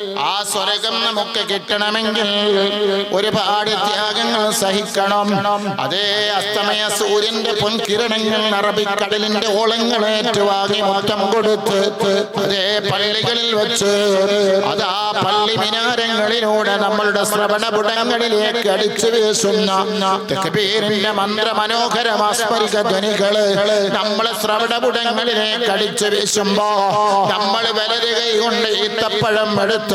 ആ സ്വർഗം നമുക്ക് കിട്ടണമെങ്കിൽ ഒരുപാട് ത്യാഗങ്ങൾ സഹിക്കണം. അതേ അസ്തമയ സൂര്യന്റെ പൊൻകിരണങ്ങൾ അറബിക്കടലിന്റെ ഓളങ്ങൾ ഏറ്റുവാങ്ങി മുത്തം കൊടുത്ത് അതേ പള്ളികളിൽ വെച്ച് അതാ പള്ളി മിനാരങ്ങളിലൂടെ നമ്മളുടെ ശ്രവണപുടങ്ങളിലേക്ക് അടിച്ചു വീശുന്ന തക്ബീറിന്റെ മന്ത്രമനോഹര മാസ്മരിക ധ്വനികള് നമ്മളെ ശ്രവണപുടങ്ങളിലേക്ക് അടിച്ചു വീശുമ്പോ നമ്മൾ വലത് കൈ കൊണ്ട് ഈത്തപ്പഴം എടുത്തിട്ട്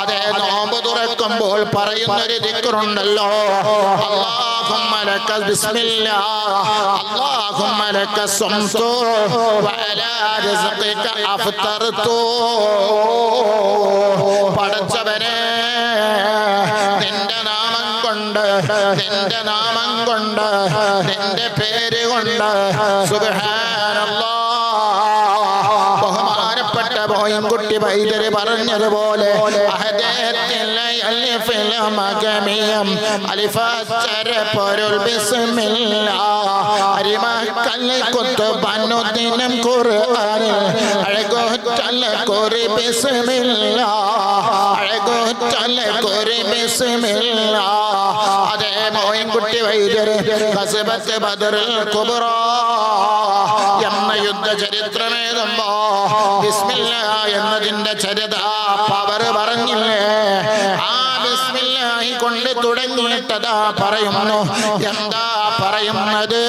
അതേ നോമ്പ് തുറക്കുമ്പോൾ പറയുന്നൊരു ദിക്റുണ്ടല്ലോ, അല്ലാഹുമ്മ ലക ബിസ്മില്ലാഹ് അല്ലാഹുമ്മ ലക സ്വംതു വഅലാ റിസ്ഖിക അഫ്തർതു. പടച്ചവനെ നിന്റെ നാമം കൊണ്ട് നിന്റെ നാമം കൊണ്ട് നിന്റെ പേര് കൊണ്ട് സുബ്ഹാനല്ലാഹ്. ബഹുമാനപ്പെട്ട ബോയംകുട്ടി വൈദ്യര് പറഞ്ഞതുപോലെ അതേ ബോയംകുട്ടി വൈദ്യര് ഖസ്ബത്ത് ബദറുൽ കുബ്ര എന്ന യുദ്ധ ചരിത്രമേതുമ്പോ ബിസ്മില്ലാഹ് എന്നതിന്റെ ചരിത പവർ പറഞ്ഞില്ലേ? ആ ബിസ്മില്ലാഹി കൊണ്ട് തുടങ്ങിയിട്ടതാ പറയുന്നു. എന്താ പറയുന്നത്?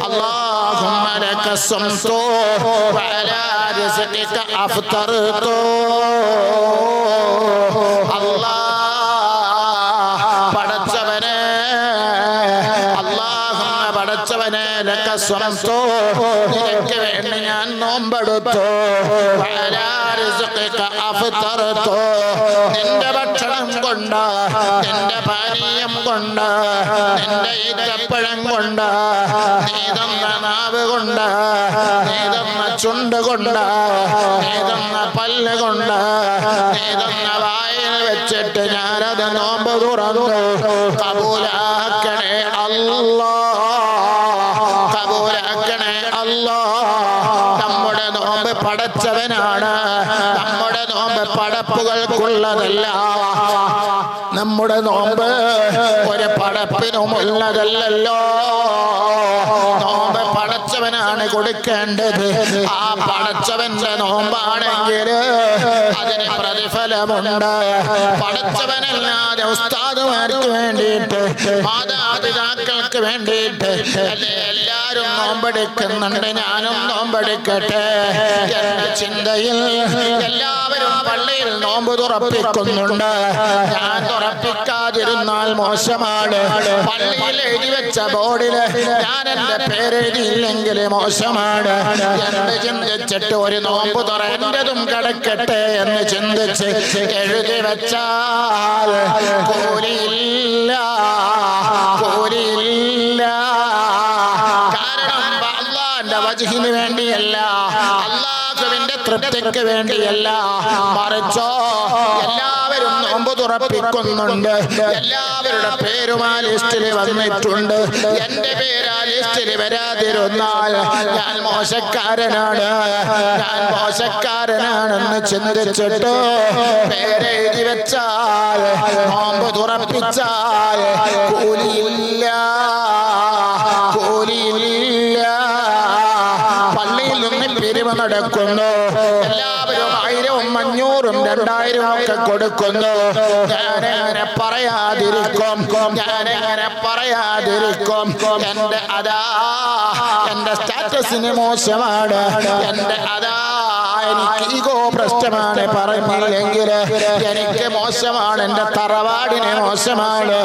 അല്ലാഹുമ്മ ലക സ്വംതു വഅലാ റിസ്ഖിക അഫ്തർതു. പടച്ചവനെ അല്ലാഹുമ്മ പടച്ചവനെ ലക സ്വംതു നിനക്ക് വേണ്ടി ഞാൻ നോമ്പെടുത്തു. വഅലാ റിസ്ഖിക അഫ്തർതു നിന്റെ ഭക്ഷണം കൊണ്ട് നിന്റെ പാനീയം കൊണ്ട് നിന്റെ ഈത്തപ്പഴം കൊണ്ട് നീ തന്ന നാവ് കൊണ്ട് നീ തന്ന ചുണ്ട് കൊണ്ട് നീ തന്ന പല്ല് കൊണ്ട് നീ തന്ന വായിൽ വെച്ചിട്ട് ഞാനത് നോമ്പ് തുറന്നു. കബൂലാക്കണേ അല്ലാഹ്, കബൂലാക്കണേ അല്ലാഹ്. നമ്മുടെ നോമ്പ് പടച്ചവനാണ്, നമ്മുടെ നോമ്പ് പടപ്പുകൾക്കുള്ളതല്ല. നമ്മുടെ നോമ്പ് ഒരു പടപ്പിനുമുള്ളതല്ലോ. നോമ്പ് പടച്ചവനാണ് കൊടുക്കേണ്ടത്. ആ പടച്ചവന്റെ നോമ്പാണെങ്കിൽ അതിന് പ്രതിഫലമുണ്ട്. പടച്ചവനല്ലാതെ ഉസ്താദുമാർക്ക് വേണ്ടിയിട്ട് മാതാപിതാക്കൾക്ക് വേണ്ടിയിട്ട് എല്ലാവരും നോമ്പെടുക്കുന്നുണ്ട്. ഞാനും നോമ്പെടുക്കട്ടെ എന്ന ചിന്തയിൽ എല്ലാവരും പള്ളിയിൽ നോമ്പ് തുറപ്പിക്കുന്നുണ്ട്. ഞാൻ തുറപ്പിക്കാതിരുന്നാൽ മോശമാണ്. പള്ളിയിൽ എഴുതി വെച്ച ബോർഡിൽ ഞാൻ എന്റെ പേരെഴുതിയില്ലെങ്കിൽ മോശമാണ് എന്ന് ചിന്തിച്ചിട്ട് ഒരു നോമ്പ് തുറന്നതും കിടക്കട്ടെ എന്ന് ചിന്തിച്ച് എഴുതി വെച്ചാൽ കൂലിയില്ല, കൂലിയില്ല. കാരണം അല്ലാഹുവിന്റെ വജ്ഹിന് വേണ്ടിയല്ല, അല്ലാഹുവിന്റെ തൃപ്തിക്ക് വേണ്ടിയല്ല, മറിച്ചോ എല്ലാവരും നോമ്പ് തുറപ്പിക്കുന്നുണ്ട്. എല്ലാവരുടെ പേരും ആ ലിസ്റ്റിൽ വന്നിട്ടുണ്ട്. എന്റെ പേര് ആ ലിസ്റ്റിൽ വരാതിരുന്നാൽ ഞാൻ മോശക്കാരനാണ്, ഞാൻ മോശക്കാരനാണെന്ന് ചിന്തിച്ചിട്ട് പേരെഴുതി വെച്ചാൽ നോമ്പ് തുറപ്പിച്ചാൽ കൂലിയില്ല, കൂലിയില്ല. പള്ളിയിൽ നിന്ന് പിരിവ് നടക്കുന്നു. എല്ലാവരും 1000ഉം 500ഉം 2000ഉം ഒക്കെ കൊടുക്കുന്നു. ഞാനെങ്ങനെ പറയാതിരിക്കും, ഞാനെങ്ങനെ പറയാതിരിക്കും? എന്റെ അതാ എന്റെ സ്റ്റാറ്റസിന് മോശമാണ്, എന്റെ അതാ എനിക്ക് ഈഗോ പ്രശ്നമാണ്. പറഞ്ഞില്ലെങ്കിൽ എനിക്ക് മോശമാണ്, എന്റെ തറവാടിന് മോശമാണ്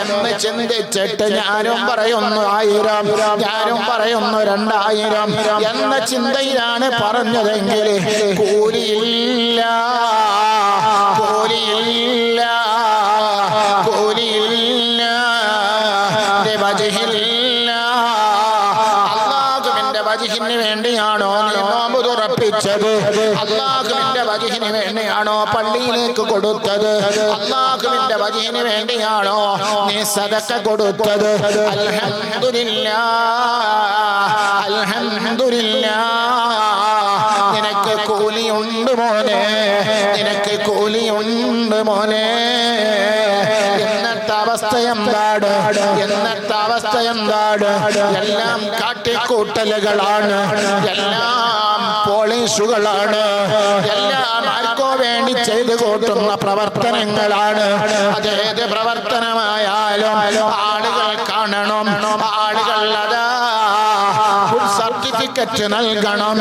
എന്ന് ചിന്തിച്ചിട്ട് ഞാനും പറയുന്നു 1000, ഞാനും പറയുന്നു 2000 എന്ന ചിന്തയിലാണ് പറഞ്ഞതെങ്കിൽ കൂലിയില്ല, കൂലിയില്ല, കൂലിയില്ല. വജ്ഹില്ല. അല്ലാഹുവിന്റെ വജ്ഹിന് വേണ്ടിയാണോ നീ നോമ്പ് തുറപ്പിച്ചത്? അല്ലാഹുവിന്റെ വജ്ഹിന് വേണ്ടിയാണോ പള്ളിയിലേക്ക് കൊടുത്തത്? അല്ലാഹുവിന്റെ വജ്ഹിന് വേണ്ടിയാണോ നീ സദഖ കൊടുത്തത്? അൽഹംദുലില്ലാഹ്, അൽഹംദുലില്ലാഹ്. കൂലിയുണ്ട് മോനെ, നിനക്ക് കൂലിയുണ്ട് മോനെ. ഇന്നത്തെ അവസ്ഥ എന്താണ്? ഇന്നത്തെ അവസ്ഥ എന്താണ്? എല്ലാം കാട്ടിക്കൂട്ടലുകളാണ്, എല്ലാം പോലീസുകളാണ്, എല്ലാം ആർക്കോ വേണ്ടി ചെയ്തു കൂട്ടുന്ന പ്രവർത്തനങ്ങളാണ്. അതേത് പ്രവർത്തനമായാലും ആളുകൾ കാണണം, ആളുകൾ അതാ സർട്ടിഫിക്കറ്റ് നൽകണം,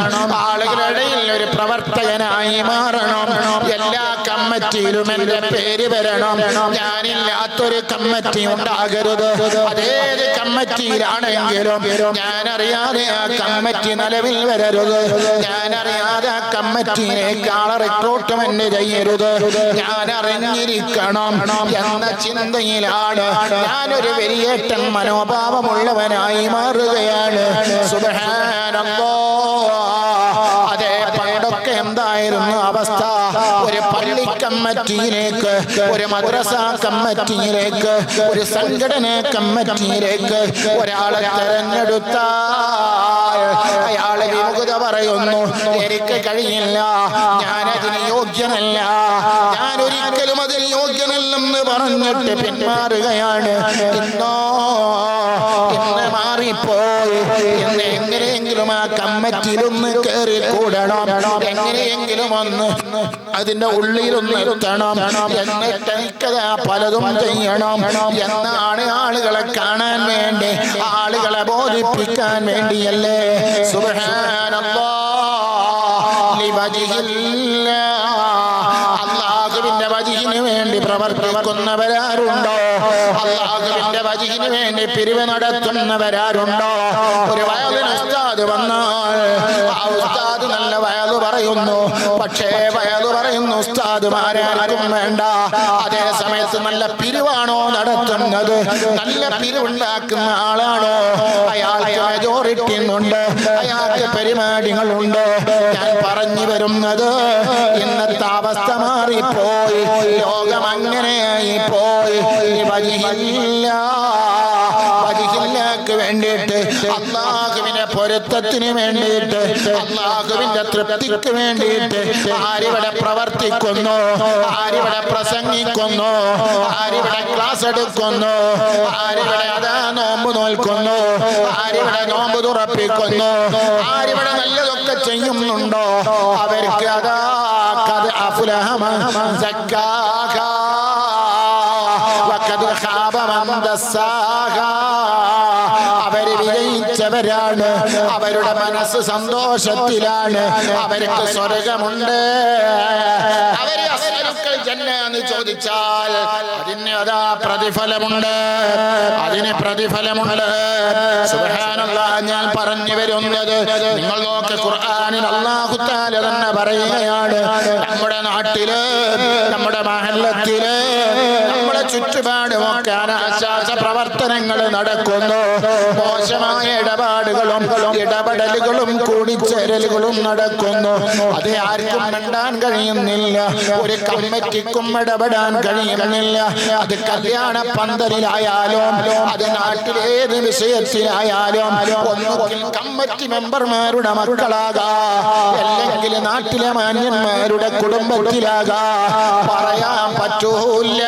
ആളുകളുടെ ഒരു പ്രവർത്തകനായി മാറണം. എല്ലാ കമ്മിറ്റിയിലും എന്റെ പേര് വരണം. ഞാനില്ലാത്തൊരു കമ്മിറ്റി ഉണ്ടാകരുത്. അതേത് കമ്മിറ്റിയിലാണെങ്കിലും ഞാനറിയാതെ ആ കമ്മിറ്റി നിലവിൽ വരരുത്. ഞാനറിയാതെ ആ കമ്മിറ്റിയിലേക്ക് ആളെ റിക്രൂട്ട്മെന്റ് ചെയ്യരുത്. ഞാൻ അറിഞ്ഞിരിക്കണം എന്ന ചിന്തയിലാണ് ഞാനൊരു വെരിയേറ്റൻ മനോഭാവമുള്ളവനായി മാറുകയാണ്. അതെ, പണ്ടൊക്കെ എന്തായിരുന്നു അവസ്ഥ? ഒരു പള്ളി കമ്മിറ്റിയിലേക്ക്, ഒരു മദ്രസ കമ്മിറ്റിയിലേക്ക്, ഒരു സംഘടന കമ്മിറ്റിയിലേക്ക് ഒരാളെ തെരഞ്ഞെടുത്താൽ അയാളെ വിമുഖത പറയുന്നു, എനിക്ക് കഴിയില്ല, ഞാനതിന് യോഗ്യനല്ല, ഞാൻ ഒരിക്കലും അതിന് യോഗ്യനല്ലെന്ന് പറഞ്ഞിട്ട് പിന്മാറുകയാണ്. ഇന്ന് മാറിപ്പോയി. ഇന്ന് എങ്ങനെയെങ്കിലും ആ കമ്മിറ്റിയിലൊന്ന് കയറി കൂടണം, എങ്ങനെയെങ്കിലും ഒന്ന് അതിന്റെ ഉള്ളിലൊന്ന് എത്തണം, എന്നിട്ട് എനിക്കത് പലതും ചെയ്യണം എന്നാണ് ആളുകളെ കാണാൻ വേണ്ടി, ആളുകളെ ബോധിപ്പിക്കാൻ വേണ്ടിയല്ലേ. സുബ്ഹാനല്ലാഹ്, അല്ലാഹുവിന്റെ വജ്ഹിന് വേണ്ടി പ്രവർത്തിക്കുന്നവരാരുണ്ടോ? അല്ലാഹുവിന്റെ വജ്ഹിന് വേണ്ടി പിരിവ് നടത്തുന്നവരാരുണ്ടോ? ഒരു വയലിന് ഉസ്താദ് വന്നാൽ ആ ഉസ്താദ് നല്ല വയല് പറയുന്നു, പക്ഷേ വയല് പറയുന്ന ഉസ്താദുമാരാർക്കും വേണ്ട. അതേ സമയത്ത് നല്ല പിരിവാണോ നടത്തുന്നത്? നല്ല പിരിവുണ്ടാക്കുന്ന ആളാണോ? അയാൾക്ക് മെജോറിറ്റി ഉണ്ട്, അയാൾക്ക് പരിപാടികളുണ്ട്. ഞാൻ പറഞ്ഞു വരുന്നത് ഇന്നത്തെ അവസ്ഥ മാറിപ്പോയി, ലോകം അങ്ങനെയായി പോയി. വജിഹില്ലാക്ക് വേണ്ടിയിട്ട്, അല്ലാഹുവിന്റെ പൊരുത്തത്തിന് വേണ്ടിയിട്ട്, അല്ലാഹുവിന്റെ തൃപ്തിക്ക് വേണ്ടിയിട്ട് ആരിവിടെ പ്രവർത്തിക്കുന്നു, ആരിവിടെ പ്രസംഗിക്കുന്നു, ആരിവിടെ ക്ലാസ് എടുക്കുന്നു, ആരിവിടെ അതാ നോമ്പ് നോൽക്കുന്നു, ആരിവിടെ നോമ്പ് തുറപ്പിക്കുന്നു, ആരിവിടെ നല്ലതൊക്കെ ചെയ്യുന്നുണ്ടോ? അവർക്ക് അതാ അഫ്ലഹ മൻ സക്കാഹ വഖദ് ഖാബ മൻ ദസ്സാഹ. അവര് വിജയിച്ചവരാണ്, അവരുടെ മനസ്സ് സന്തോഷത്തിലാണ്, അവർക്ക് സ്വർഗമുണ്ട്. അവര് എന്ന് ചോദിച്ചാൽ അതിന് അതാ പ്രതിഫലമുണ്ട്, അതിന് പ്രതിഫലമുണ്ട്. സുബ്ഹാനല്ലാഹ്, ഞാൻ പറഞ്ഞു വരുന്നത് നിങ്ങൾ നോക്ക്, ഖുർആനിൽ അല്ലാഹു തആല തന്നെ പറയുകയാണ്, നമ്മുടെ നാട്ടില്, നമ്മുടെ മഹല്ലത്തില്, നമ്മുടെ ചുറ്റുപാടുമൊക്കെ അനാശാസ പ്രവർത്തനങ്ങൾ നടക്കുന്നു. മോശമായ ഇടപാടുകളും ഇടപെടലുകളും കൂടിച്ചേരലുകളും നടക്കുന്നു. അത് ആർക്കും മിണ്ടാൻ കഴിയുന്നില്ല, ഒരു കമ്മിറ്റിക്കും ഇടപെടാൻ കഴിയുന്നില്ല. അത് കല്യാണ പന്തലിലായാലും, അത് നാട്ടിലേത് വിഷയത്തിലായാലും, ഒന്നുകിൽ കമ്മിറ്റി മെമ്പർമാരുടെ മക്കളാകാം, അല്ലെങ്കിൽ നാട്ടിലെ മാന്യന്മാരുടെ കുടുംബത്തിലാകാം, പറയാൻ പറ്റൂല.